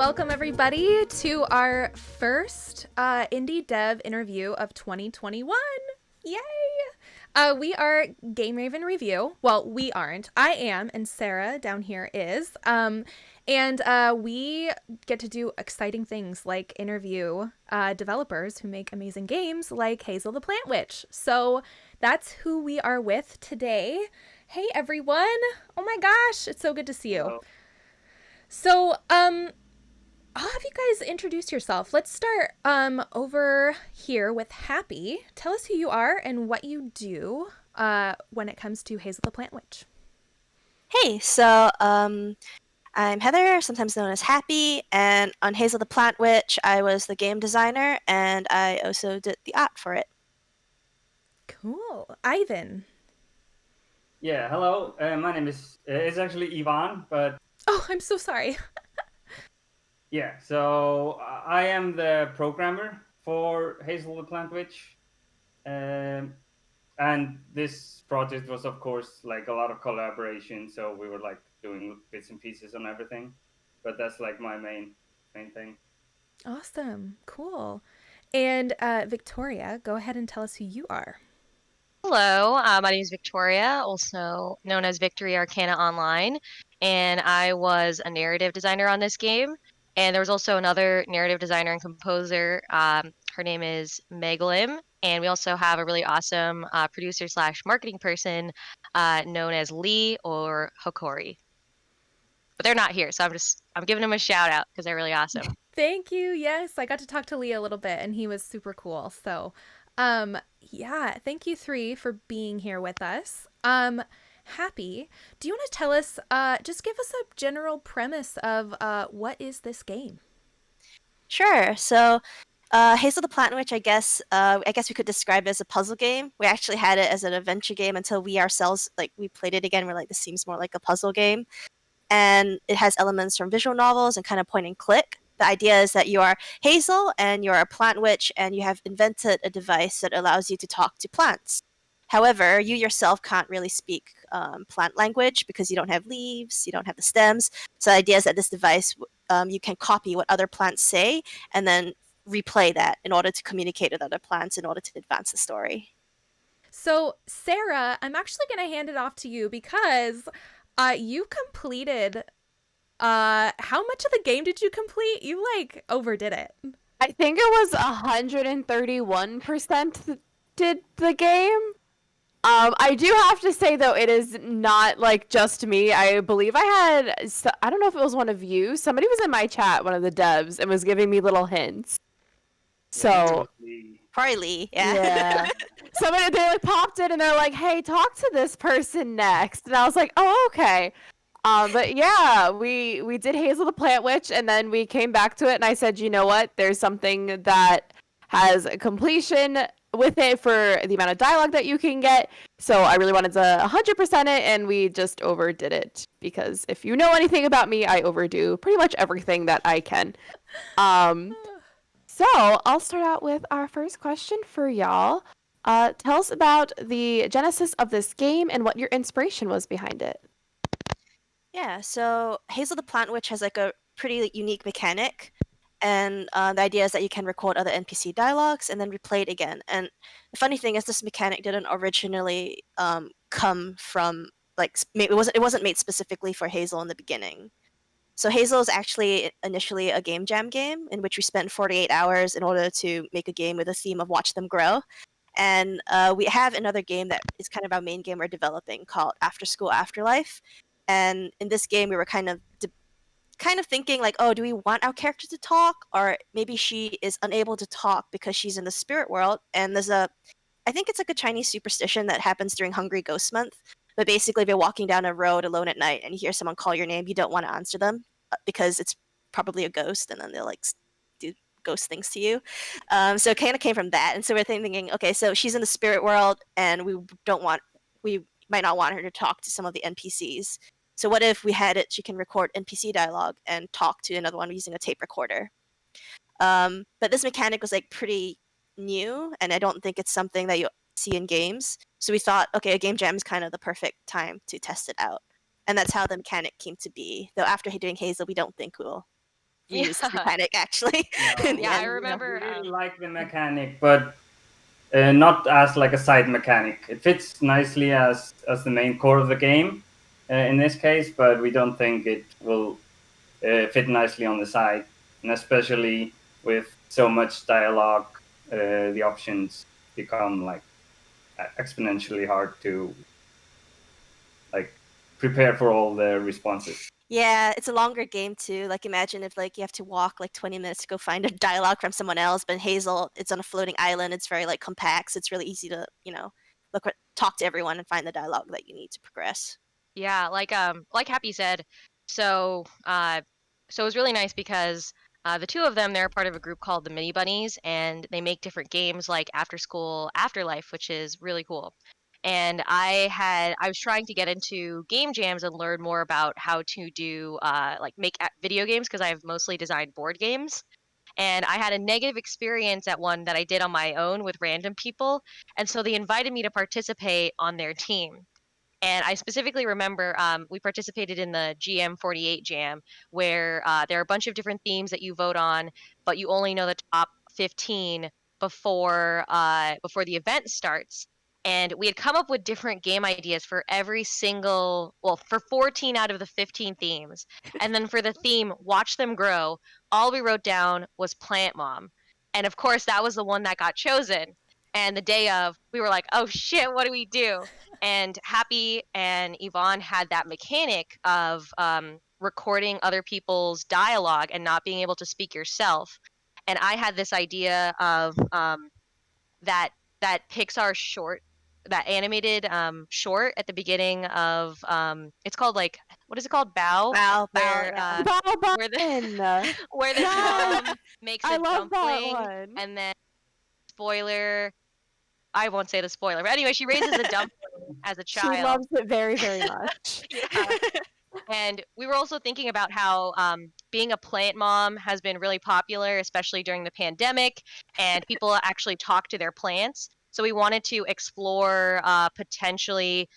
welcome everybody to our first indie dev interview of 2021. Yay! We are Game Raven Review. Well, we aren't. I am, and Sarah down here is. And we get to do exciting things like interview developers who make amazing games like Hazel the Plant Witch. So that's who we are with today. Hey everyone! Oh my gosh, it's so good to see you. Hello. So, I'll have you guys introduce yourself. Let's start over here with Happy. Tell us who you are and what you do when it comes to Hazel the Plant Witch. Hey, I'm Heather, sometimes known as Happy, and on Hazel the Plant Witch, I was the game designer, and I also did the art for it. Cool. Ivan. Yeah, hello. My name is it's actually Ivan, but Oh, I'm so sorry. yeah. So I am the programmer for Hazel the Plant Witch, and this project was, of course, like a lot of collaboration. So we were like doing bits and pieces on everything, but that's like my main thing. Awesome. Cool. And Victoria, go ahead and tell us who you are. Hello, my name is Victoria, also known as Victory Arcana Online, and I was a narrative designer on this game. And there was also another narrative designer and composer. Her name is Meg Lim, and we also have a really awesome producer slash marketing person known as Lee or Hokori. But they're not here, so I'm giving them a shout out because they're really awesome. Thank you. Yes, I got to talk to Lee a little bit and he was super cool. So, yeah, thank you three for being here with us. Happy, do you want to tell us, just give us a general premise of what is this game? Sure. Hazel the Plant Witch, I guess we could describe it as a puzzle game. We actually had it as an adventure game until we ourselves, we played it again. We're like, this seems more like a puzzle game. And it has elements from visual novels and kind of point and click. The idea is that you are Hazel and you're a plant witch and you have invented a device that allows you to talk to plants. However, you yourself can't really speak plant language because you don't have leaves, you don't have the stems. So the idea is that this device, you can copy what other plants say and then replay that in order to communicate with other plants in order to advance the story. So, Sarah, I'm actually going to hand it off to you because you completed how much of the game did you complete? You overdid it. I think it was 131% did the game. I do have to say though, it is not just me. I believe I don't know if it was one of you. Somebody was in my chat, one of the devs, and was giving me little hints. So probably Lee, yeah. Yeah. They popped in and they're like, "Hey, talk to this person next," and I was like, "Oh, okay." But yeah, we did Hazel the Plant Witch, and then we came back to it, and I said, you know what? There's something that has a completion with it for the amount of dialogue that you can get. So I really wanted to 100% it, and we just overdid it. Because if you know anything about me, I overdo pretty much everything that I can. So I'll start out with our first question for y'all. Tell us about the genesis of this game and what your inspiration was behind it. Yeah, so Hazel the Plant Witch has a pretty unique mechanic, and the idea is that you can record other NPC dialogues and then replay it again. And the funny thing is, this mechanic didn't originally come from it wasn't made specifically for Hazel in the beginning. So Hazel is actually initially a game jam game in which we spent 48 hours in order to make a game with a theme of watch them grow. And we have another game that is kind of our main game we're developing called After School Afterlife. And in this game, we were kind of thinking oh, do we want our character to talk, or maybe she is unable to talk because she's in the spirit world. And I think it's a Chinese superstition that happens during Hungry Ghost Month. But basically, if you're walking down a road alone at night and you hear someone call your name, you don't want to answer them because it's probably a ghost, and then they'll do ghost things to you. So it kind of came from that. And so we're thinking, okay, so she's in the spirit world, and we might not want her to talk to some of the NPCs. So what if we had it, she can record NPC dialogue and talk to another one using a tape recorder. But this mechanic was pretty new, and I don't think it's something that you see in games. So we thought, okay, a game jam is kind of the perfect time to test it out. And that's how the mechanic came to be. Though after doing Hazel, we don't think we'll use this Yeah. mechanic actually. No, in the Yeah, I end. remember. we really like the mechanic, but not as like a side mechanic. It fits nicely as the main core of the game in this case, but we don't think it will fit nicely on the side, and especially with so much dialogue, the options become like exponentially hard to like prepare for all the responses. Yeah, it's a longer game too. Like imagine if like you have to walk like 20 minutes to go find a dialogue from someone else, but in Hazel, it's on a floating island. It's very like compact, so it's really easy to, talk to everyone and find the dialogue that you need to progress. Yeah, like Happy said, so so it was really nice because the two of them, they're part of a group called the Mini Bunnies, and they make different games like After School Afterlife, which is really cool. And I was trying to get into game jams and learn more about how to do like make video games because I've mostly designed board games. And I had a negative experience at one that I did on my own with random people, and so they invited me to participate on their team. And I specifically remember we participated in the GM48 Jam, where there are a bunch of different themes that you vote on, but you only know the top 15 before the event starts. And we had come up with different game ideas for every single, well, for 14 out of the 15 themes. And then for the theme, Watch Them Grow, all we wrote down was Plant Mom. And of course, that was the one that got chosen. And the day of, we were like, oh shit, what do we do? And Happy and Yvonne had that mechanic of recording other people's dialogue and not being able to speak yourself. And I had this idea of that Pixar short, that animated short at the beginning of it's called like, what is it called, Bow, Wow, where yeah. where the Bun. where the Yes, mom makes I a love that dumpling, one. and then spoiler, I won't say the spoiler, but anyway, she raises a dumpling as a She child. loves it very, very much. Yeah. And we were also thinking about how being a plant mom has been really popular, especially during the pandemic, and people actually talk to their plants. So we wanted to explore potentially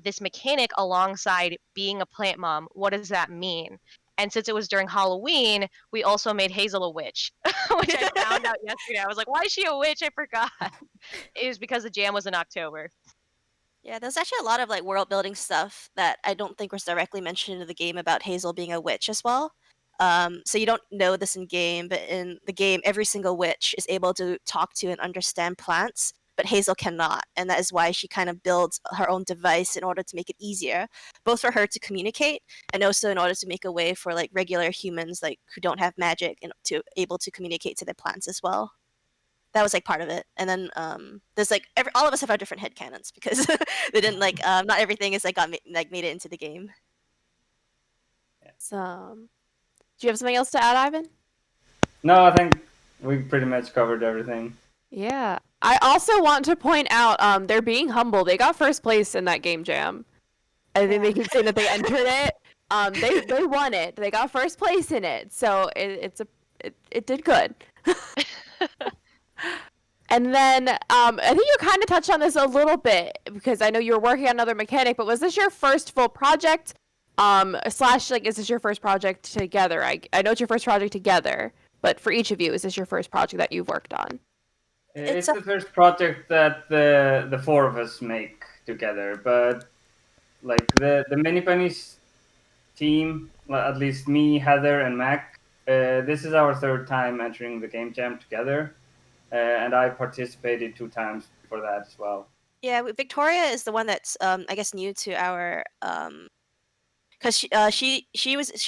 this mechanic alongside being a plant mom. What does that mean? And since it was during Halloween, we also made Hazel a witch, which I found out yesterday. I was like, why is she a witch? I forgot. It was because the jam was in October. Yeah, there's actually a lot of like world building stuff that I don't think was directly mentioned in the game about Hazel being a witch as well. So you don't know this in game, but in the game, every single witch is able to talk to and understand plants, but Hazel cannot, and that is why she kind of builds her own device in order to make it easier, both for her to communicate and also in order to make a way for like regular humans like who don't have magic and to able to communicate to their plants as well. That was like part of it, and then there's like all of us have our different headcanons because they didn't like not everything is like made it into the game. So, do you have something else to add, Ivan? No, I think we pretty much covered everything. Yeah. I also want to point out they're being humble. They got first place in that game jam. I think they keep saying that they entered it. They won it. They got first place in it. So it did good. And then I think you kind of touched on this a little bit because I know you were working on another mechanic, but was this your first full project? Slash, like, is this your first project together? I know it's your first project together, but for each of you, is this your first project that you've worked on? It's the first project that the four of us make together, but like the Mini Bunnies team, at least me, Heather, and Mac, this is our third time entering the game jam together, and I participated 2 times before that as well. Yeah, Victoria is the one that's I guess new to our because she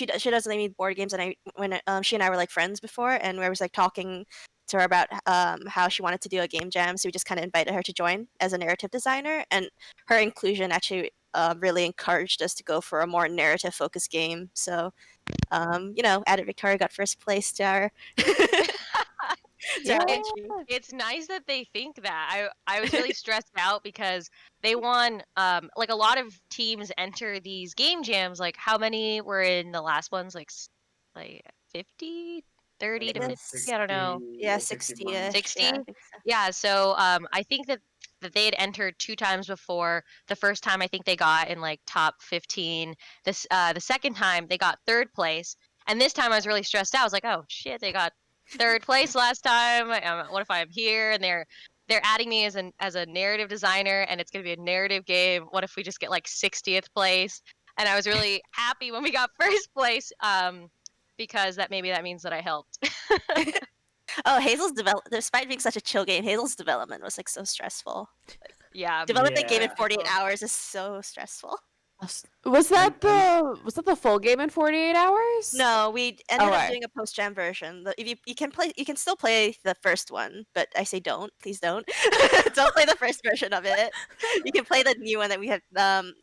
doesn't like board games, and she and I were like friends before, and I was like talking to her about how she wanted to do a game jam, so we just kind of invited her to join as a narrative designer, and her inclusion actually really encouraged us to go for a more narrative focused game. So added Victoria got first place to our to our entry. It's nice that they think that. I was really stressed out because they won. Like a lot of teams enter these game jams. Like how many were in the last ones? Like 50, 30 to 50. I don't know. Yeah, 60. 60-ish. 60. Yeah, I think so. Yeah. So I think that they had entered 2 times before. The first time I think they got in like top 15. The second time they got third place. And this time I was really stressed out. I was like, oh shit, they got 3rd place last time. What if I'm here and they're adding me as a narrative designer, and it's gonna be a narrative game. What if we just get like 60th place? And I was really happy when we got 1st place, because that means that I helped. Oh, Hazel's despite being such a chill game, Hazel's development was like so stressful. Yeah. Developing a game in Yeah. 48 hours is so stressful. Was that the full game in 48 hours? No, we ended up Okay. doing a post-jam version. If you can still play the first one, but I say don't, please don't. Don't play the first version of it. You can play the new one that we had, the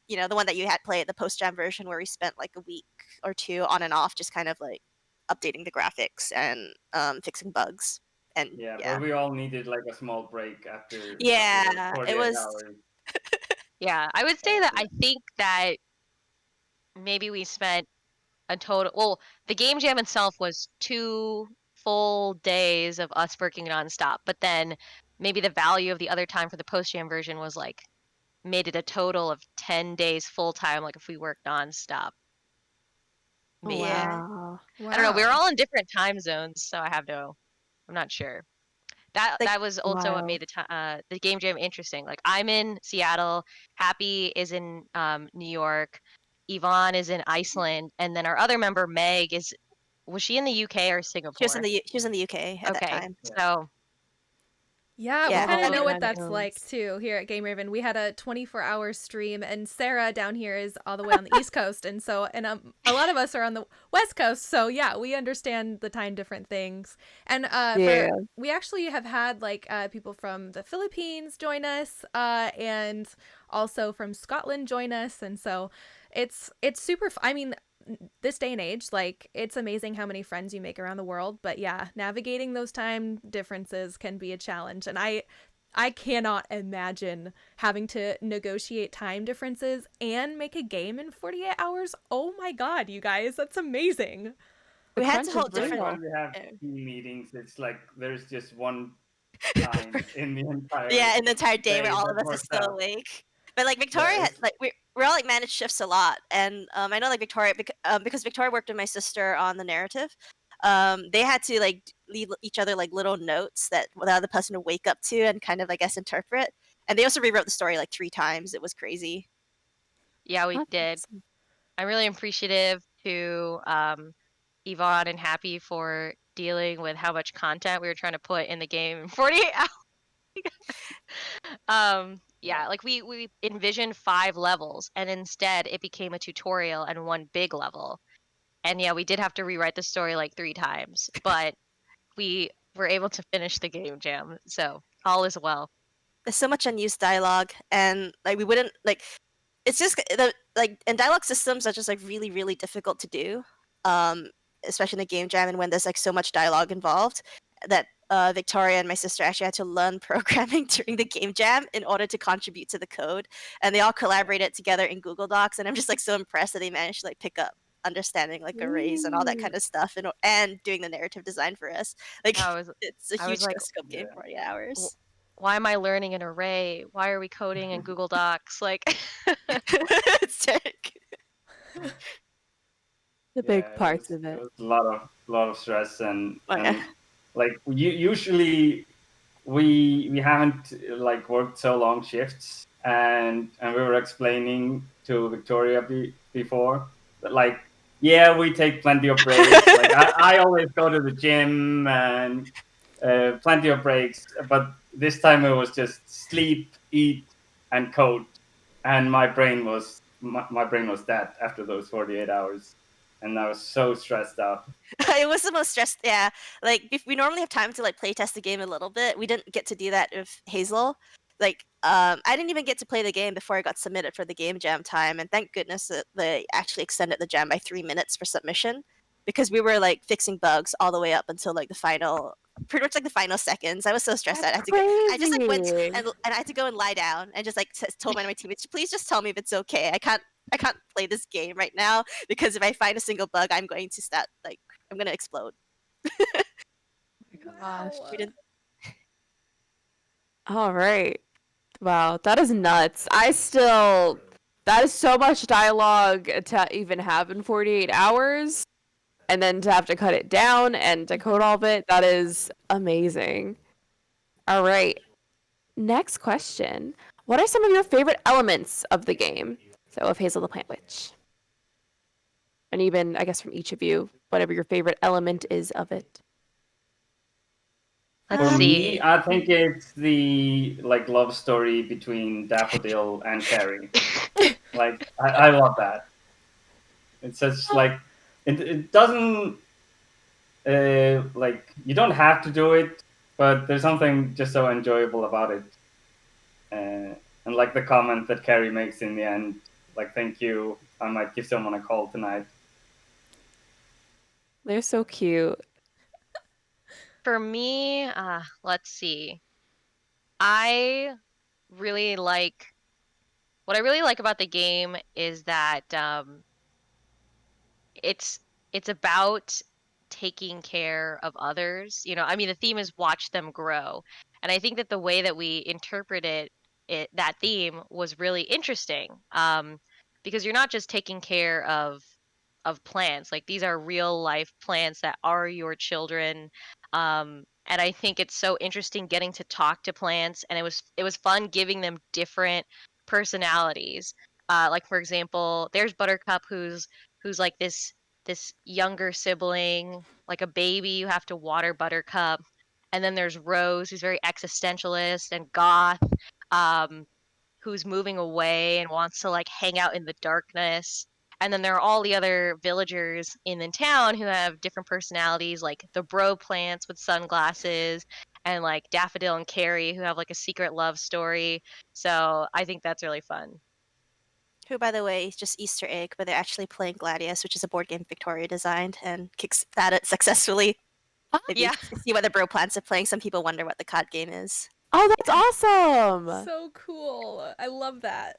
one that you had played, the post-jam version, where we spent like a week or 2 on and off, just kind of like updating the graphics and fixing bugs. And Yeah, yeah, but we all needed like a small break after Yeah, it 48 was- hours. Yeah, I would say that I think that maybe we spent a total. Well, the game jam itself was 2 full days of us working nonstop, but then maybe the value of the other time for the post jam version was like made it a total of 10 days full time. Like if we worked nonstop. Maybe. Wow. I don't know. We were all in different time zones, so I'm not sure. That was also what Wow. made the game jam interesting. Like I'm in Seattle, Happy is in New York, Yvonne is in Iceland, and then our other member Meg was she in the UK or Singapore? she was in the UK at that time. So Yeah, Yeah, we kind of oh, know what time that's zones. like too here at Game Raven. We had a 24-hour stream, and Sarah down here is all the way on the East Coast, and a lot of us are on the West Coast. So yeah, we understand the time different things. And we actually have had like people from the Philippines join us, and also from Scotland join us, and so it's super. I mean, this day and age, like, it's amazing how many friends you make around the world, but yeah, navigating those time differences can be a challenge, and I cannot imagine having to negotiate time differences and make a game in 48 hours. Oh my god, you guys, that's amazing. We had crunch to is hold real. different. When we have team meetings, it's like there's just one time in the entire in the entire day where day all that of us are works still out. awake. But like Victoria, Yeah, had, like we're all like managed shifts a lot, and I know like Victoria because Victoria worked with my sister on the narrative. They had to like leave each other like little notes that the other person would wake up to and kind of I guess interpret. And they also rewrote the story like 3 times. It was crazy. yeah, we That's did. awesome. I'm really appreciative to Yvonne and Happy for dealing with how much content we were trying to put in the game in 48 hours. Yeah, like we envisioned 5 levels, and instead it became a tutorial and 1 big level. And yeah, we did have to rewrite the story like 3 times, but we were able to finish the game jam, so all is well. There's so much unused dialogue, and like we wouldn't like. It's just and dialogue systems are just like really really difficult to do, especially in a game jam and when there's like so much dialogue involved. That Victoria and my sister actually had to learn programming during the game jam in order to contribute to the code, and they all collaborated together in Google Docs. And I'm just like so impressed that they managed to like pick up understanding like arrays and all that kind of stuff, and doing the narrative design for us. Like it's a I was huge like, scope game for 40 hours. why am I learning an array? Why are we coding in Google Docs? Like, It's sick. The big parts of It it. was a lot of stress and yeah. like usually we haven't like worked so long shifts, and we were explaining to Victoria before that like yeah, we take plenty of breaks. Like I always go to the gym and plenty of breaks, but this time it was just sleep, eat, and code, and my brain was dead after those 48 hours, and I was so stressed out. It was the most stressed. Yeah, like if we normally have time to like play test the game a little bit, we didn't get to do that with Hazel. Like, I didn't even get to play the game before I got submitted for the game jam time, and thank goodness that they actually extended the jam by 3 minutes for submission, because we were like fixing bugs all the way up until like pretty much like the final seconds. I was so stressed out. I just like went and I had to go and lie down and just like told one of my teammates, please just tell me if it's okay. I can't play this game right now, because if I find a single bug, I'm going to start like I'm gonna explode. Gosh. We didn't. All right. Wow, that is nuts. That is so much dialogue to even have in 48 hours. and then to have to cut it down and to code all of it, that is amazing. All right. Next question. What are some of your favorite elements of the game? So of Hazel the Plant Witch. And even, I guess, from each of you, whatever your favorite element is of it. Let's For see. me, I think it's the love story between Daffodil and Carrie. I love that. It's such it doesn't you don't have to do it, but there's something just so enjoyable about it. And like the comment that Carrie makes in the end, like, thank you, I might give someone a call tonight. They're so cute. For me, let's see. I really like what I really like about the game is that it's about taking care of others. You know, I mean, the theme is watch them grow, and I think that the way that we interpreted that theme was really interesting. Because you're not just taking care of plants. Like, these are real life plants that are your children. And I think it's so interesting getting to talk to plants, and it was fun giving them different personalities. Like, for example, there's Buttercup, who's like this younger sibling, like a baby. You have to water Buttercup. And then there's Rose, who's very existentialist and goth, um, who's moving away and wants to like hang out in the darkness. And then there are all the other villagers in the town who have different personalities, like the bro plants with sunglasses, and like Daffodil and Carrie, who have like a secret love story. So I think that's really fun. Who, by the way, is just Easter egg, but they're actually playing Gladius, which is a board game Victoria designed and kicks at it successfully. If Yeah. you see what the bro plants are playing, some people wonder what the card game is. Oh, that's awesome. So cool. I love that.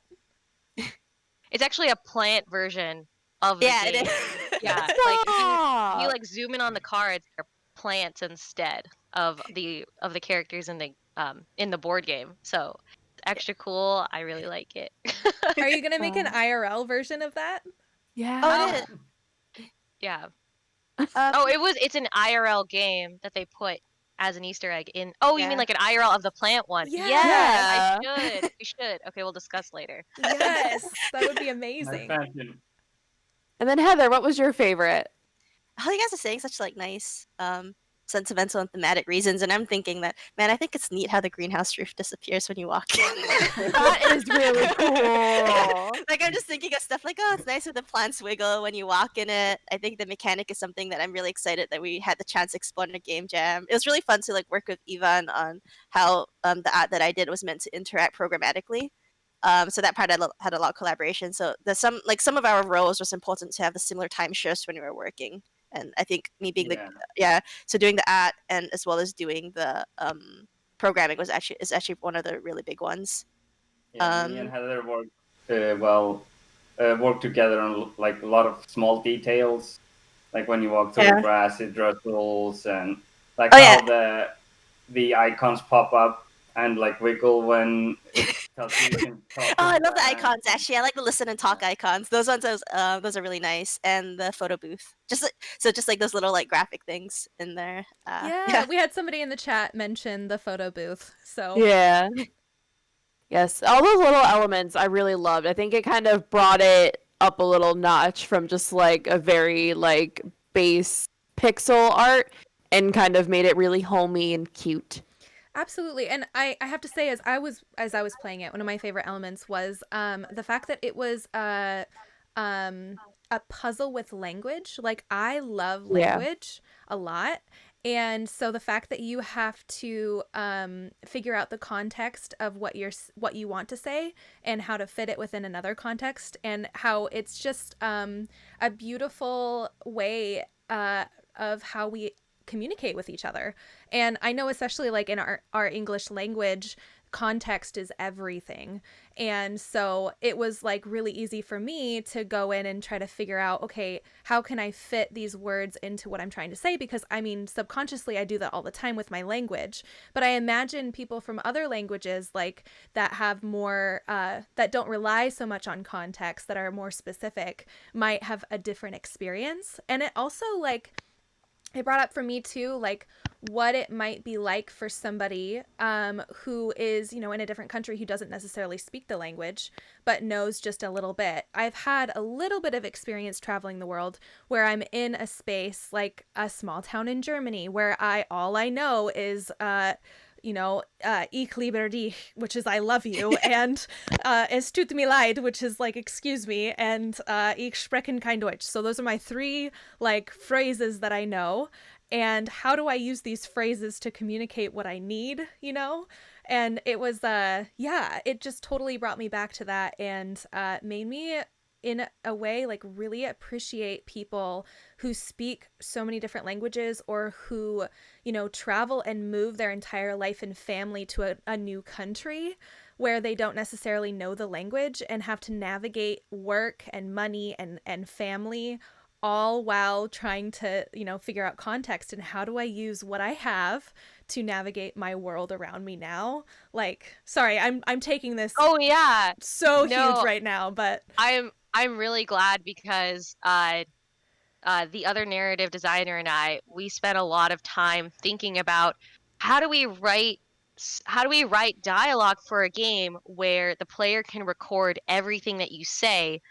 It's actually a plant version of the Yeah, game. it is. Yeah, like if you Stop. like zoom in on the cards, they're plants instead of the characters in the board game. So it's extra cool. I really like it. Are you gonna make an IRL version of that? Yeah. Oh, it is. Yeah. Um, It's an IRL game that they put as an Easter egg in. Oh, you mean Yeah. like an IRL of the plant one? Yeah. Yes, we should. Okay, we'll discuss later. Yes, that would be My amazing. fashion. And then Heather, what was your favorite? all you guys are saying such like nice, sentimental and thematic reasons, and I'm thinking that, man, I think it's neat how the greenhouse roof disappears when you walk in. That is really cool. Like, I'm just thinking of stuff like, oh, it's nice when the plants wiggle when you walk in it. I think the mechanic is something that I'm really excited that we had the chance to explore in a game jam. It was really fun to like work with Ivan on how the art that I did was meant to interact programmatically. So that part had a lot of collaboration. So there's some of our roles was important to have the similar time shifts when we were working. And I think me being so doing the art and as well as doing the programming is actually one of the really big ones. Yeah, me and Heather work together on like a lot of small details, like when you walk through the grass, it rustles, and like how the icons pop up and like wiggle when it tells you can talk. Oh, I love the icons. Actually, I like the listen and talk icons. Those ones, those are really nice. And the photo booth, just like those little like graphic things in there. Yeah, we had somebody in the chat mention the photo booth. So Yeah. Yes, all those little elements I really loved. I think it kind of brought it up a little notch from just like a very like base pixel art and kind of made it really homey and cute. absolutely. And I have to say, as I was playing it, one of my favorite elements was the fact that it was a puzzle with language. Like, I love language a lot. And so the fact that you have to figure out the context of what you want to say and how to fit it within another context, and how it's just a beautiful way of how we communicate with each other. And I know, especially like in our English language, context is everything. And so it was like really easy for me to go in and try to figure out, okay, how can I fit these words into what I'm trying to say? Because I mean, subconsciously I do that all the time with my language, but I imagine people from other languages like that have more that don't rely so much on context, that are more specific, might have a different experience. And it also like it brought up for me too, like what it might be like for somebody who is, you know, in a different country, who doesn't necessarily speak the language, but knows just a little bit. I've had a little bit of experience traveling the world where I'm in a space like a small town in Germany where all I know is, ich liebe dich, which is I love you, and es tut mir leid, which is like excuse me, and ich spreche kein Deutsch. So those are my 3 like phrases that I know, and how do I use these phrases to communicate what I need, you know? And it was it just totally brought me back to that, and made me in a way like really appreciate people who speak so many different languages, or who, you know, travel and move their entire life and family to a new country where they don't necessarily know the language and have to navigate work and money and family, all while trying to, you know, figure out context and how do I use what I have to navigate my world around me now. Like, sorry, I'm taking this Oh yeah, so No. huge right now, but I'm really glad because the other narrative designer and we spent a lot of time thinking about how do we write dialogue for a game where the player can record everything that you say,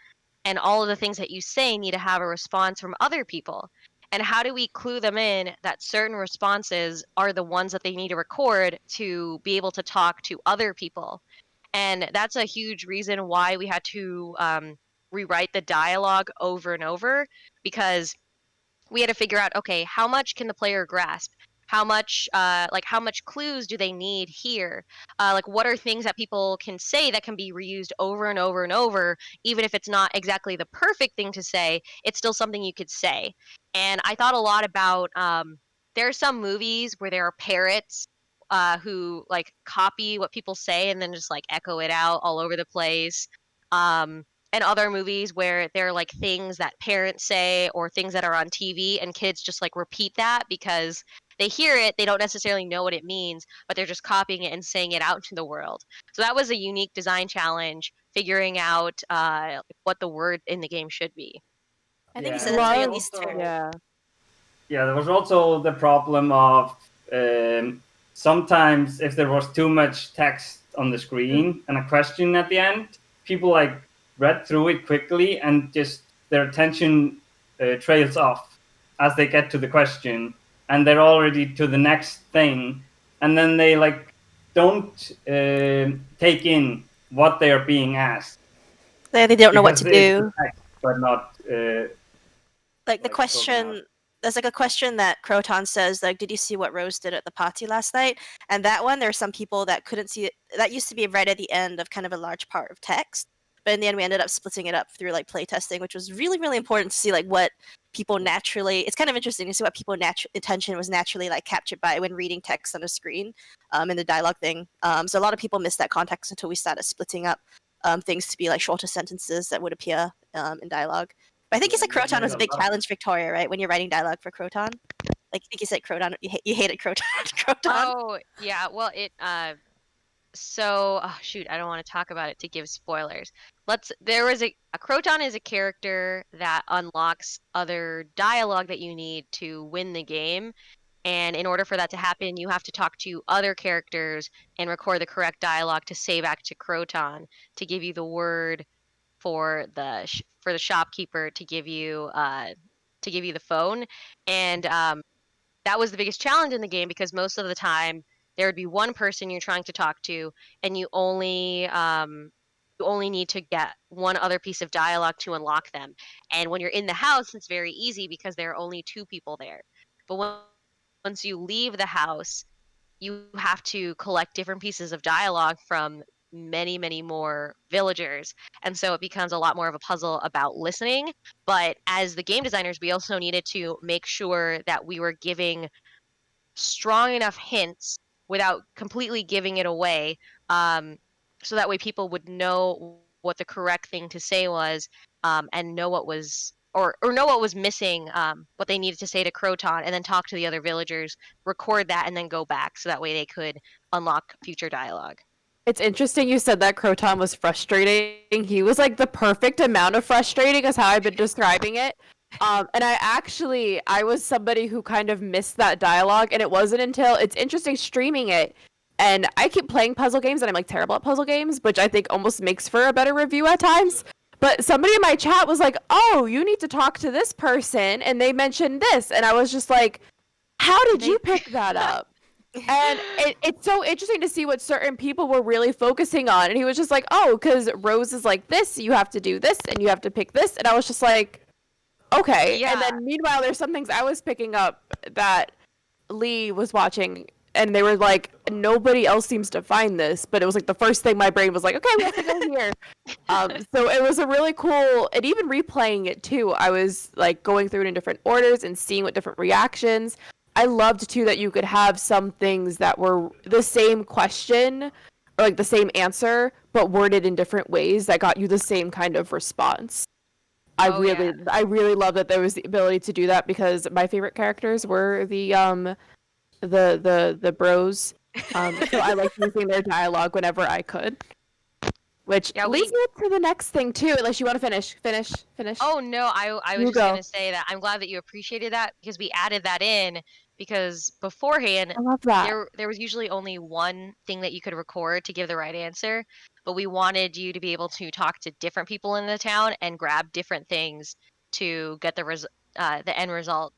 and all of the things that you say need to have a response from other people. And how do we clue them in that certain responses are the ones that they need to record to be able to talk to other people? And that's a huge reason why we had to rewrite the dialogue over and over, because we had to figure out, okay, how much can the player grasp? How much clues do they need here? Like, what are things that people can say that can be reused over and over and over, even if it's not exactly the perfect thing to say, it's still something you could say. And I thought a lot about, there are some movies where there are parrots who like copy what people say and then just like echo it out all over the place. And other movies where there are like things that parents say or things that are on TV and kids just like repeat that because they hear it, they don't necessarily know what it means, but they're just copying it and saying it out into the world. So that was a unique design challenge, figuring out what the word in the game should be. I think you Yeah, said that to me at also- least too. Yeah. Yeah, there was also the problem of sometimes if there was too much text on the screen and a question at the end, people like read through it quickly and just their attention trails off as they get to the question, and they're already to the next thing, and then they like don't take in what they are being asked. They don't know what to Because it's do. the text, but not Like the like, question, there's like a question that Croton says, like, did you see what Rose did at the party last night? And that one, there are some people that couldn't see it. That used to be right at the end of kind of a large part of text. But in the end, we ended up splitting it up through like playtesting, which was really, really important to see like what people naturally. It's kind of interesting to see what people attention was naturally like captured by when reading text on a screen, in the dialogue thing. So a lot of people missed that context until we started splitting up things to be like shorter sentences that would appear in dialogue. But I think you said Croton was a big challenge, Victoria, right? When you're writing dialogue for Croton, like I think you said Croton, you hated Croton. Croton. Oh yeah, well so shoot, I don't want to talk about it to give spoilers. There was a Croton is a character that unlocks other dialogue that you need to win the game. And in order for that to happen, you have to talk to other characters and record the correct dialogue to say back to Croton to give you the word for the shopkeeper to give you the phone. And that was the biggest challenge in the game because most of the time there would be one person you're trying to talk to, and you only need to get one other piece of dialogue to unlock them. And when you're in the house, it's very easy because there are only 2 people there. But once you leave the house, you have to collect different pieces of dialogue from many, many more villagers. And so it becomes a lot more of a puzzle about listening. But as the game designers, we also needed to make sure that we were giving strong enough hints without completely giving it away, so that way people would know what the correct thing to say was, and know what was or know what was missing, what they needed to say to Croton, and then talk to the other villagers, record that, and then go back so that way they could unlock future dialogue. It's interesting you said that Croton was frustrating. He was like the perfect amount of frustrating is how I've been describing it. And I was somebody who kind of missed that dialogue, and it wasn't until it's interesting streaming it. And I keep playing puzzle games, and I'm like terrible at puzzle games, which I think almost makes for a better review at times. But somebody in my chat was like, "Oh, you need to talk to this person," and they mentioned this, and I was just like, "How did you pick that up?" And it's so interesting to see what certain people were really focusing on. And he was just like, "Oh, because Rose is like this, you have to do this, and you have to pick this." And I was just like, "Okay." Yeah. And then meanwhile, there's some things I was picking up that Lee was watching, and they were like, "Nobody else seems to find this." But it was like the first thing my brain was like, "Okay, we have to go here." So it was a really cool, and even replaying it too, I was like going through it in different orders and seeing what different reactions. I loved too that you could have some things that were the same question or like the same answer, but worded in different ways that got you the same kind of response. I really love that there was the ability to do that because my favorite characters were the bros. So I liked using their dialogue whenever I could. Which leads me to the next thing too, unless you want to finish. Oh no, I was just gonna say that I'm glad that you appreciated that because we added that in because beforehand I love that. there was usually only one thing that you could record to give the right answer, but we wanted you to be able to talk to different people in the town and grab different things to get the end result.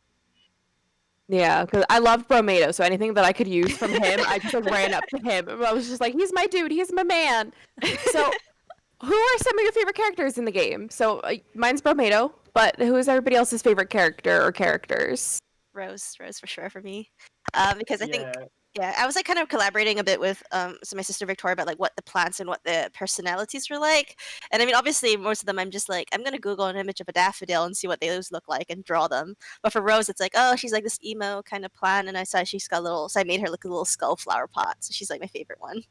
Yeah, because I love Bromato, so anything that I could use from him, I just like ran up to him. I was just like, he's my dude, he's my man. So, who are some of your favorite characters in the game? So, mine's Bromato, but who is everybody else's favorite character or characters? Rose for sure for me, because I think Yeah. I was like kind of collaborating a bit with so my sister Victoria about like what the plants and what the personalities were like. And I mean, obviously, most of them I'm just like I'm gonna Google an image of a daffodil and see what those look like and draw them. But for Rose, it's like, oh, she's like this emo kind of plant, and I saw she's got so I made her look a little skull flower pot. So she's like my favorite one.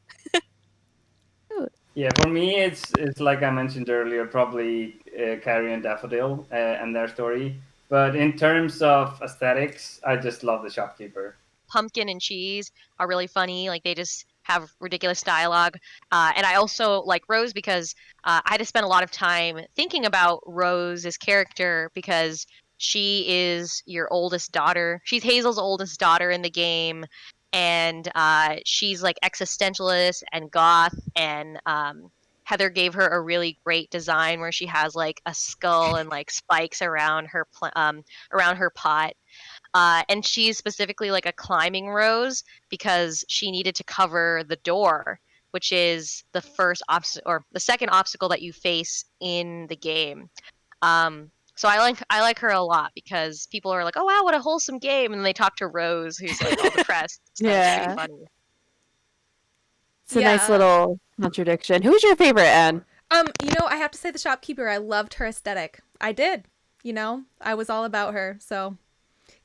Yeah, for me, it's like I mentioned earlier, probably Carrie and Daffodil and their story. But in terms of aesthetics, I just love the shopkeeper. Pumpkin and cheese are really funny. Like they just have ridiculous dialogue. And I also like Rose because I had to spend a lot of time thinking about Rose's character because she is your oldest daughter. She's Hazel's oldest daughter in the game. And she's like existentialist and goth. And Heather gave her a really great design where she has like a skull and like spikes around her pot. And she's specifically like a climbing rose because she needed to cover the door, which is the first obstacle or the second obstacle that you face in the game. So I like her a lot because people are like, "Oh wow, what a wholesome game," and then they talk to Rose, who's like all depressed. So it's pretty funny. It's a nice little contradiction. Who's your favorite, Anne? I have to say the shopkeeper. I loved her aesthetic. I did. I was all about her. So.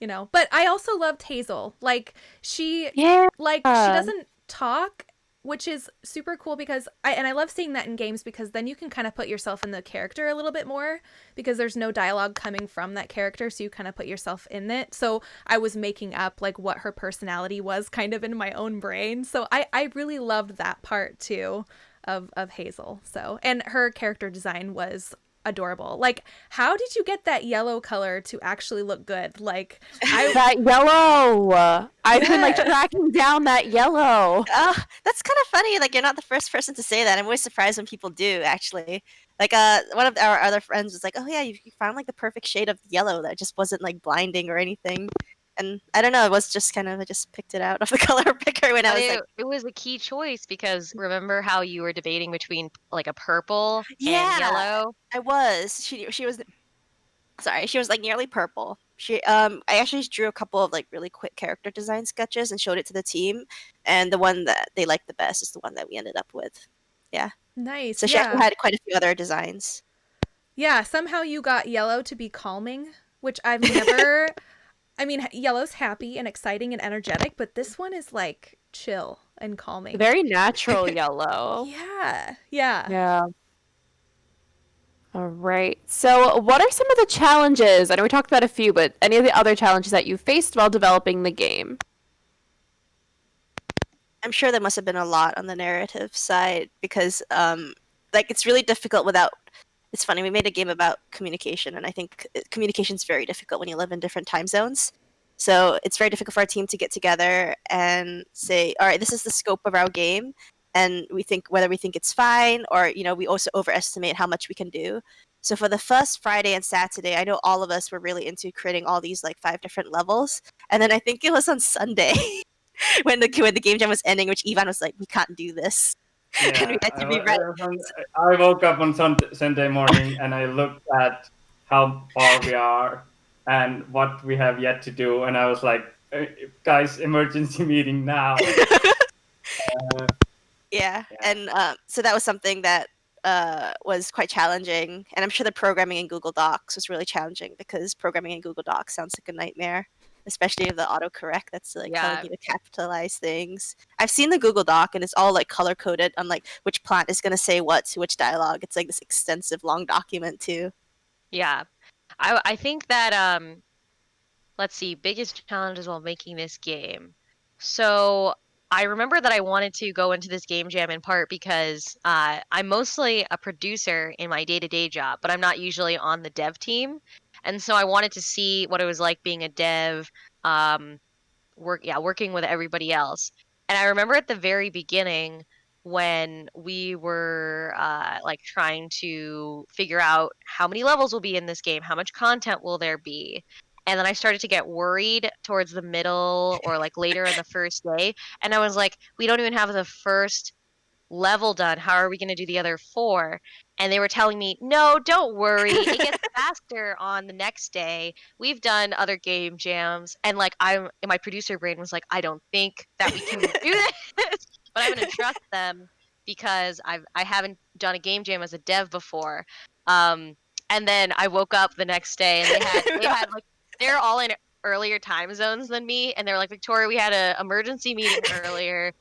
But I also loved Hazel. Like she doesn't talk, which is super cool because I love seeing that in games because then you can kind of put yourself in the character a little bit more because there's no dialogue coming from that character, so you kind of put yourself in it. So I was making up like what her personality was kind of in my own brain. So I really loved that part too of Hazel. So, and her character design was adorable. Like, how did you get that yellow color to actually look good? Like, that yellow. I've been like tracking down that yellow. That's kind of funny. Like, you're not the first person to say that. I'm always surprised when people do. Actually, like, one of our other friends was like, "Oh yeah, you found like the perfect shade of yellow that just wasn't like blinding or anything." And I don't know, it was just kind of I just picked it out of the color picker when I was like, it was a key choice because remember how you were debating between like a purple and yellow? I was. She was sorry, she was like nearly purple. I actually drew a couple of like really quick character design sketches and showed it to the team, and the one that they liked the best is the one that we ended up with. Yeah. Nice. So she actually had quite a few other designs. Yeah, somehow you got yellow to be calming, which I've never I mean, yellow's happy and exciting and energetic, but this one is like chill. and calming. Very natural yellow. Yeah. Yeah. Yeah. All right. So, what are some of the challenges? I know we talked about a few, but any of the other challenges that you faced while developing the game? I'm sure there must have been a lot on the narrative side because like it's really difficult without it's funny, we made a game about communication and I think communication is very difficult when you live in different time zones. So it's very difficult for our team to get together and say, all right, this is the scope of our game and we think whether we think it's fine or we also overestimate how much we can do. So for the first Friday and Saturday, I know all of us were really into creating all these like 5 different levels. And then I think it was on Sunday when the game jam was ending, which Ivan was like, "We can't do this," and we had to rewrite. I woke up on Sunday morning and I looked at how far we are and what we have yet to do, and I was like, "Guys, emergency meeting now!" Yeah, and so that was something that was quite challenging, and I'm sure the programming in Google Docs was really challenging because programming in Google Docs sounds like a nightmare, especially if the autocorrect that's like telling you to capitalize things. I've seen the Google Doc and it's all like color coded on like which plant is going to say what to which dialogue. It's like this extensive long document too. Yeah. I think that let's see, biggest challenges while making this game. So I remember that I wanted to go into this game jam in part because I'm mostly a producer in my day-to-day job, but I'm not usually on the dev team. And so I wanted to see what it was like being a dev, working with everybody else. And I remember at the very beginning when we were like trying to figure out how many levels will be in this game, how much content will there be. And then I started to get worried towards the middle or like later in the first day. And I was like, we don't even have the first level done. How are we going to do the other 4? And they were telling me, no, don't worry. It gets faster on the next day. We've done other game jams. And like my producer brain was like, I don't think that we can do this, but I'm going to trust them because I haven't done a game jam as a dev before. And then I woke up the next day and they had like, they're all in earlier time zones than me, and they're like, Victoria, we had an emergency meeting earlier.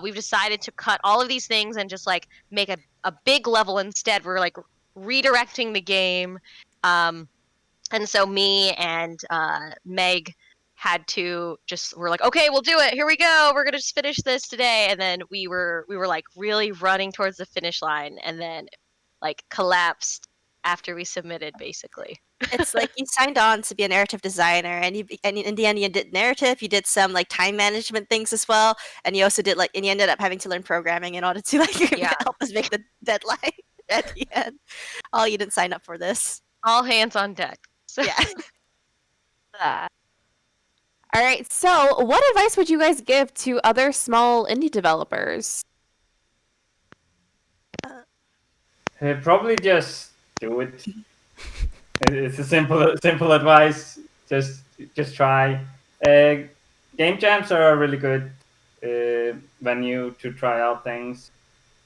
We've decided to cut all of these things and just like make a big level instead. We're like redirecting the game. And so me and Meg had to we're like, okay, we'll do it. Here we go. We're gonna just finish this today. And then we were like really running towards the finish line, and then like collapsed after we submitted, basically. It's like you signed on to be a narrative designer, and in the end you did narrative. You did some like time management things as well, and you also did like, and you ended up having to learn programming in order to like help us make the deadline at the end. Oh, you didn't sign up for this. All hands on deck. So. Yeah. All right. So, what advice would you guys give to other small indie developers? Probably just do it. It's a simple advice. Just try. Game jams are a really good venue to try out things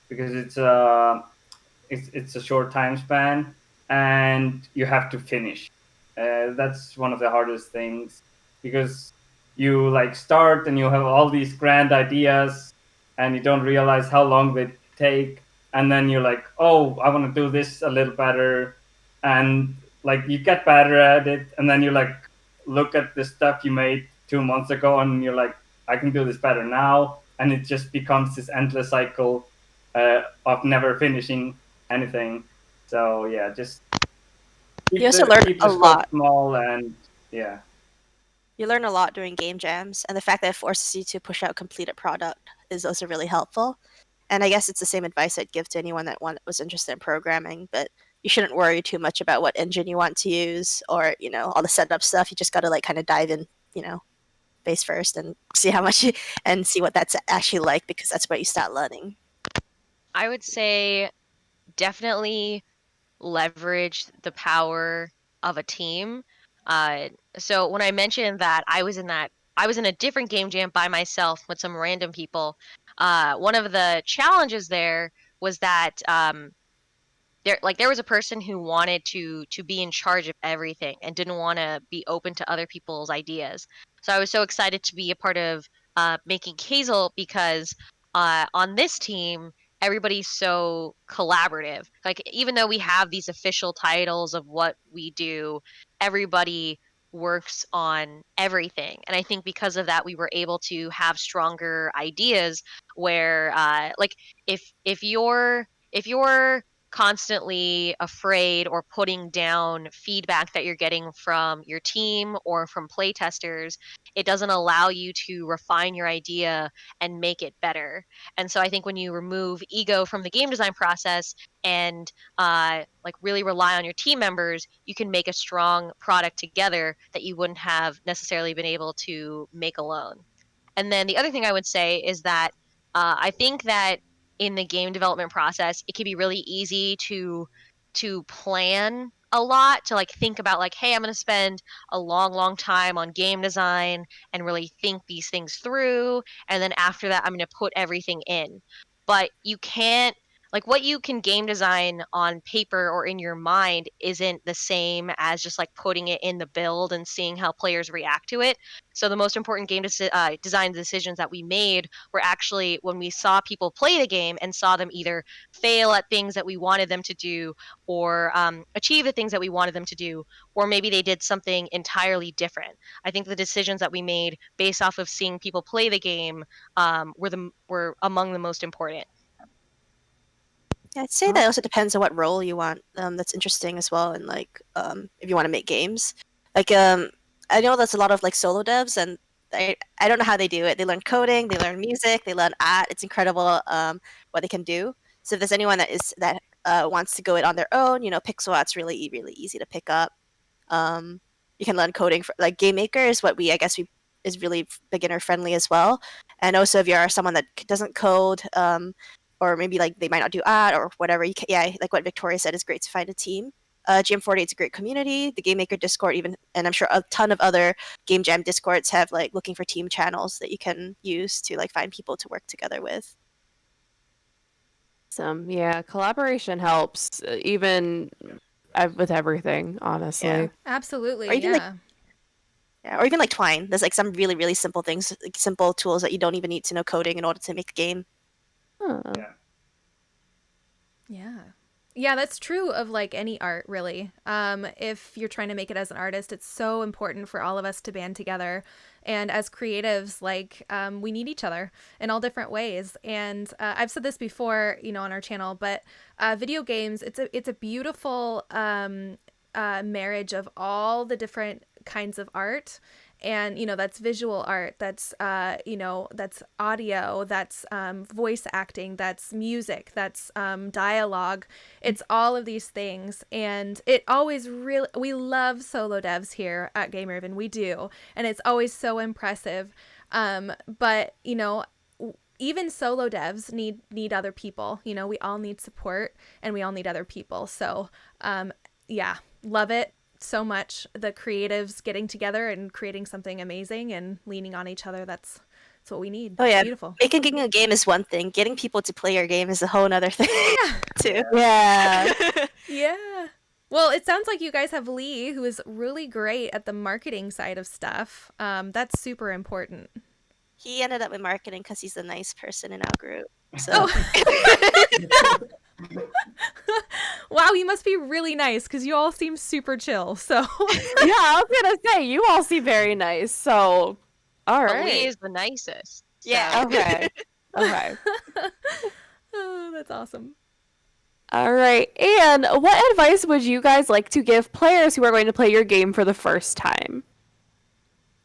because it's a short time span and you have to finish. That's one of the hardest things because you like start and you have all these grand ideas and you don't realize how long they take, and then you're like, oh, I want to do this a little better, and like you get better at it, and then you like look at the stuff you made 2 months ago and you're like, I can do this better now, and it just becomes this endless cycle of never finishing anything. So yeah, just you also learn a lot. Small, and yeah, you learn a lot doing game jams, and the fact that it forces you to push out completed product is also really helpful. And I guess it's the same advice I'd give to anyone that was interested in programming, but you shouldn't worry too much about what engine you want to use or, all the setup stuff. You just got to like kind of dive in, face first and see how much and see what that's actually like, because that's where you start learning. I would say definitely leverage the power of a team. So when I mentioned that I was in a different game jam by myself with some random people. One of the challenges there was that there was a person who wanted to be in charge of everything and didn't want to be open to other people's ideas. So I was so excited to be a part of making Hazel because on this team, everybody's so collaborative. Like, even though we have these official titles of what we do, everybody works on everything. And I think because of that, we were able to have stronger ideas where, like, if you're constantly afraid or putting down feedback that you're getting from your team or from playtesters, it doesn't allow you to refine your idea and make it better. And so I think when you remove ego from the game design process and like really rely on your team members, you can make a strong product together that you wouldn't have necessarily been able to make alone. And then the other thing I would say is that I think that in the game development process, it can be really easy to plan a lot, to like think about like, hey, I'm going to spend a long time on game design and really think these things through, and then after that I'm going to put everything in. But you can't, like, what you can game design on paper or in your mind isn't the same as just like putting it in the build and seeing how players react to it. So the most important game design decisions that we made were actually when we saw people play the game and saw them either fail at things that we wanted them to do, or achieve the things that we wanted them to do, or maybe they did something entirely different. I think the decisions that we made based off of seeing people play the game were among the most important. Yeah, I'd say that also depends on what role you want. That's interesting as well, and like if you want to make games, like I know there's a lot of like solo devs, and I don't know how they do it. They learn coding, they learn music, they learn art. It's incredible what they can do. So if there's anyone that wants to go it on their own, you know, pixel art's really easy to pick up. You can learn coding for like Game Maker is what we is really beginner friendly as well. And also if you're someone that doesn't code, or maybe like they might not do art or whatever, yeah, like what Victoria said, is great to find a team. GM48 is a great community. The Game Maker Discord, even, and I'm sure a ton of other Game Jam Discords have like looking for team channels that you can use to like find people to work together with. Yeah, collaboration helps, even with everything, honestly. Yeah. Absolutely. Or even, Yeah. Yeah, or even like Twine. There's like some really simple things, like simple tools that you don't even need to know coding in order to make a game. Huh. Yeah. Yeah, that's true of like any art, really. If you're trying to make it as an artist, it's so important for all of us to band together. And as creatives, like, we need each other in all different ways. And I've said this before, you know, on our channel, but video games, it's a beautiful marriage of all the different kinds of art. And, you know, that's visual art, that's, you know, that's audio, that's voice acting, that's music, that's dialogue. It's all of these things. And it always really, we love solo devs here at Game Raven. We do. And it's always so impressive. But, you know, even solo devs need other people. You know, we all need support and we all need other people. So, yeah, love it so much. The creatives getting together and creating something amazing and leaning on each other, that's what we need. Oh yeah, It's beautiful. making a game is one thing. Getting people to play your game is a whole other thing too. Yeah. Yeah. Well, it sounds like you guys have Lee, who is really great at the marketing side of stuff. That's super important. He ended up in marketing because he's a nice person in our group. So Oh. Wow, you must be really nice because you all seem super chill. So Yeah, I was gonna say, you all seem very nice. So, all But right. Lee is the nicest. Yeah. Okay. Okay. oh, that's awesome. All right. And what advice would you guys like to give players who are going to play your game for the first time?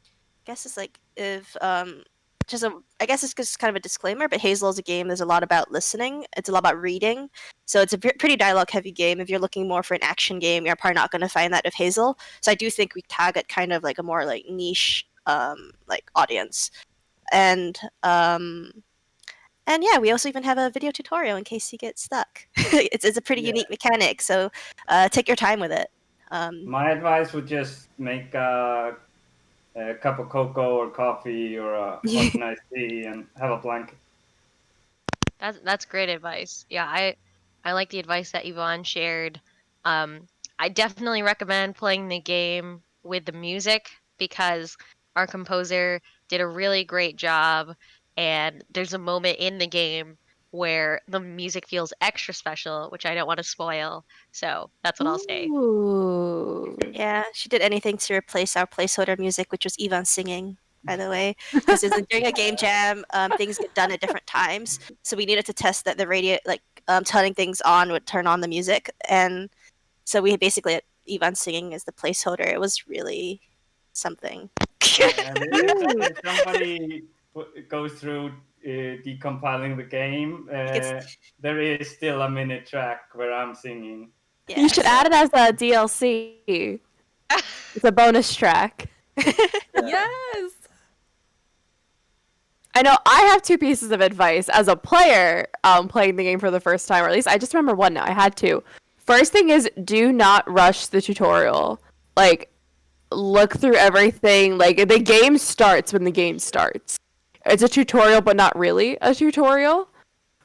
I guess it's like if I guess it's just kind of a disclaimer, but Hazel is a game. There's a lot about listening. It's a lot about reading. So it's a pretty dialogue heavy game. If you're looking more for an action game, you're probably not going to find that with Hazel. So I do think we target kind of like a more like niche like audience. And yeah, we also even have a video tutorial in case you get stuck. It's a pretty unique mechanic. So take your time with it. My advice would just make a cup of cocoa or coffee or a hot nice tea and have a blanket. That's great advice. Yeah, I like the advice that Yvonne shared. I definitely recommend playing the game with the music because our composer did a really great job and there's a moment in the game where the music feels extra special, which I don't want to spoil. So that's what I'll say. Ooh. Yeah, she did anything to replace our placeholder music, which was Ivan singing, by the way, because during a game jam, things get done at different times, so we needed to test that the radio, like turning things on, would turn on the music, and so we basically had Ivan singing as the placeholder. It was really something. And if somebody goes through decompiling the game, there is still a minute track where I'm singing. Yeah, You should add it as a DLC. It's a bonus track. Yes. I know I have two pieces of advice as a player playing the game for the first time, or at least I just remember one now. I had two. First thing is, do not rush the tutorial. Like, look through everything. Like, the game starts when the game starts. It's a tutorial, but not really a tutorial.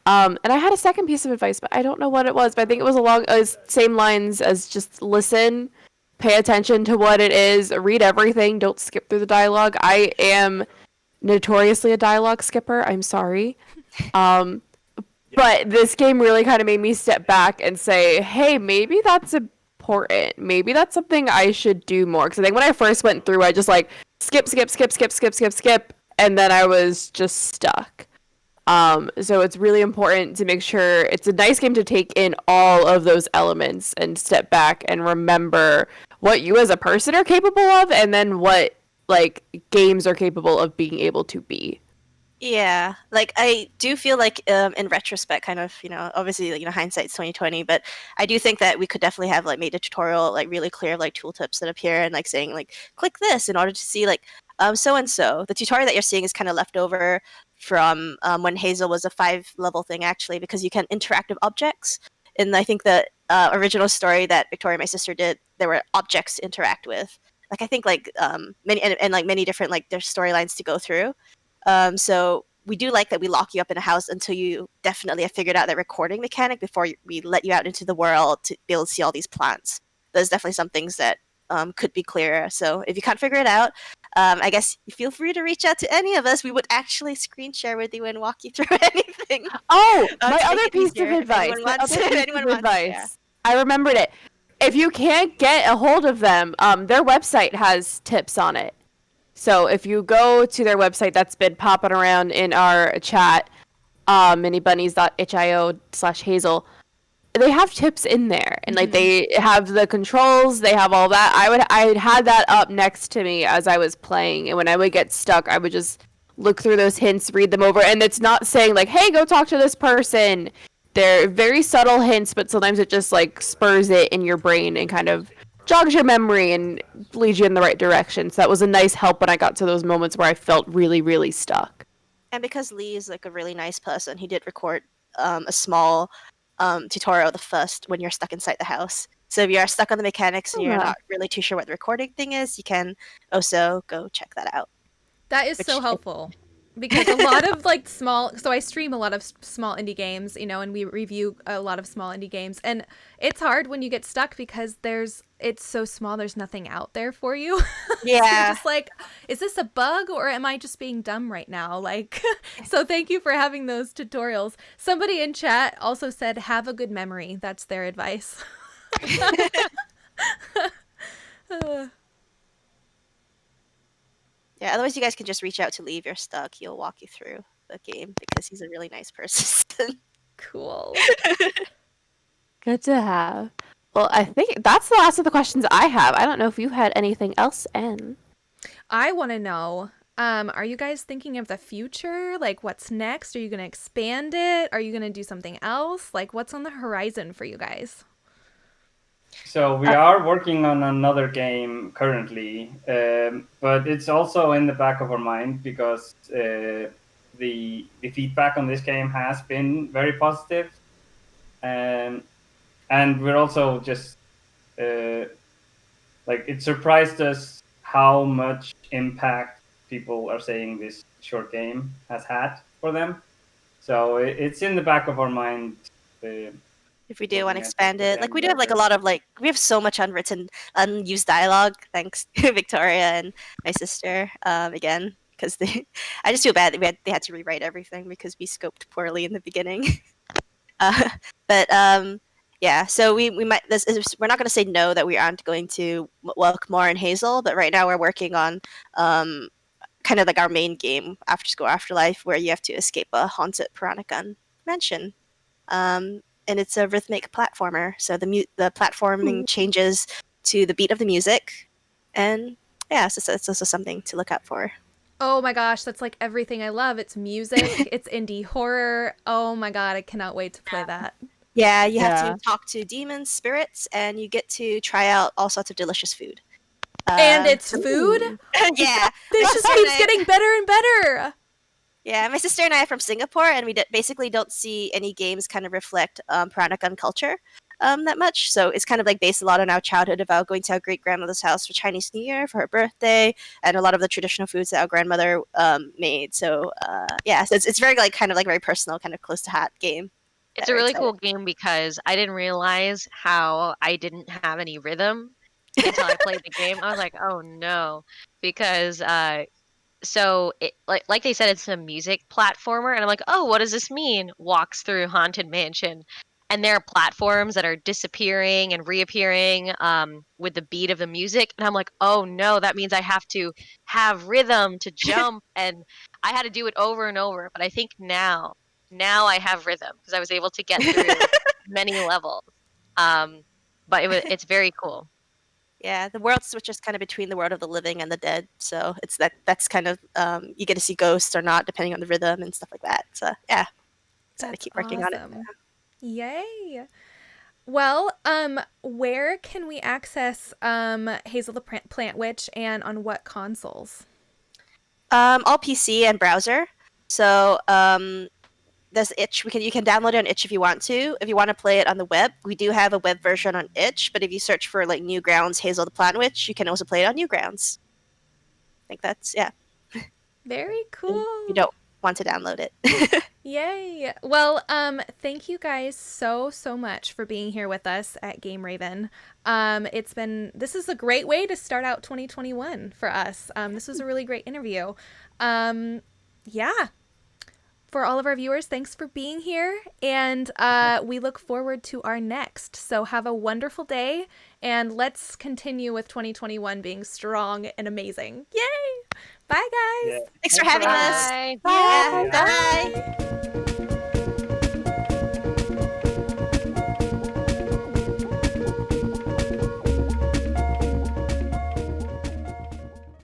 And I had a second piece of advice, but I don't know what it was. But I think it was along same lines as just listen, pay attention to what it is, read everything, don't skip through the dialogue. I am notoriously a dialogue skipper. I'm sorry. But this game really kind of made me step back and say, hey, maybe that's important. Maybe that's something I should do more. Because I think when I first went through, I just like skip, and then I was just stuck. So it's really important to make sure it's a nice game to take in all of those elements and step back and remember what you as a person are capable of, and then what like games are capable of being able to be. Yeah, like I do feel like in retrospect, kind of, obviously, hindsight's 2020, but I do think that we could definitely have like made a tutorial like really clear, like tooltips that appear and like saying like click this in order to see like so and so. The tutorial that you're seeing is kind of left over from when Hazel was a 5-level thing actually, because you can interactive objects. And I think the original story that Victoria, my sister, did, there were objects to interact with. Like I think like many and like many different like there's storylines to go through. So we do like that we lock you up in a house until you definitely have figured out that recording mechanic before we let you out into the world to be able to see all these plants. There's definitely some things that could be clearer. So if you can't figure it out, I guess feel free to reach out to any of us. We would actually screen share with you and walk you through anything. Oh, my to make other it piece easier of if advice. anyone wants it, if anyone wants it, yeah. I remembered it. If you can't get a hold of them, their website has tips on it. So if you go to their website that's been popping around in our chat, minibunnies.io/Hazel, they have tips in there, and like they have the controls, they have all that. I had that up next to me as I was playing, and when I would get stuck, I would just look through those hints, read them over, and it's not saying like, hey, go talk to this person. They're very subtle hints, but sometimes it just like spurs it in your brain and kind of jogs your memory and leads you in the right direction. So that was a nice help when I got to those moments where I felt really, really stuck. And because Lee is like a really nice person, he did record a small tutorial the first when you're stuck inside the house. So if you are stuck on the mechanics and you're not really too sure what the recording thing is, you can also go check that out. That is so helpful. Because a lot of like so I stream a lot of small indie games, and we review a lot of small indie games, and it's hard when you get stuck because it's so small, there's nothing out there for you. Yeah. So you're just like, is this a bug or am I just being dumb right now? Like, so thank you for having those tutorials. Somebody in chat also said, have a good memory. That's their advice. Yeah, otherwise you guys can just reach out to Lee if you're stuck. He'll walk you through the game because he's a really nice person. Cool. Good to have. Well, I think that's the last of the questions I have. I don't know if you had anything else, En. I want to know, are you guys thinking of the future? Like, what's next? Are you going to expand it? Are you going to do something else? Like, what's on the horizon for you guys? So we are working on another game currently, but it's also in the back of our mind because the feedback on this game has been very positive, and we're also just like it surprised us how much impact people are saying this short game has had for them. So it's in the back of our mind. If we do want to expand it, like we do have like a lot of we have so much unused dialogue, thanks to Victoria and my sister again. because I just feel bad that they had to rewrite everything because we scoped poorly in the beginning. uh, but yeah, so we might we're not going to say no that we aren't going to work more in Hazel, but right now we're working on kind of like our main game, After School Afterlife, where you have to escape a haunted piranha gun mansion. And it's a rhythmic platformer, so the platforming changes to the beat of the music, and yeah, so it's also something to look out for. Oh my gosh, that's like everything I love. It's music, it's indie horror. Oh my god, I cannot wait to play that. Yeah, you have Yeah. to talk to demons, spirits, and you get to try out all sorts of delicious food. And it's food? Yeah. This just keeps getting better and better. Yeah, my sister and I are from Singapore, and we basically don't see any games kind of reflect piranha gun culture that much. So it's kind of like based a lot on our childhood about going to our great grandmother's house for Chinese New Year for her birthday, and a lot of the traditional foods that our grandmother made. So yeah, so it's very like kind of like very personal, kind of close to heart game. It's a really cool game because I didn't realize how I didn't have any rhythm until I played the game. I was like, oh no, because so it like they said, it's a music platformer, and I'm like, oh, what does this mean? Walks through haunted mansion, and there are platforms that are disappearing and reappearing with the beat of the music, and I'm like, oh no, that means I have to have rhythm to jump, and I had to do it over and over. But I think now I have rhythm because I was able to get through many levels. But it's very cool. Yeah, the world switches kind of between the world of the living and the dead, so it's that's kind of you get to see ghosts or not depending on the rhythm and stuff like that. So yeah, excited to keep working on it. Yay! Well, where can we access Hazel the Plant Witch, and on what consoles? All PC and browser. So there's itch. You can download it on itch if you want to. If you want to play it on the web, we do have a web version on itch. But if you search for like Newgrounds Hazel the Plant Witch, you can also play it on Newgrounds. I think that's Very cool. You don't want to download it. Yay! Well, thank you guys so much for being here with us at Game Raven. This is a great way to start out 2021 for us. This was a really great interview. Yeah. For all of our viewers, thanks for being here, and we look forward to our next. So have a wonderful day, and let's continue with 2021 being strong and amazing. Yay! Bye, guys! Yeah. Thanks for having us. Bye. Bye. Bye. Bye.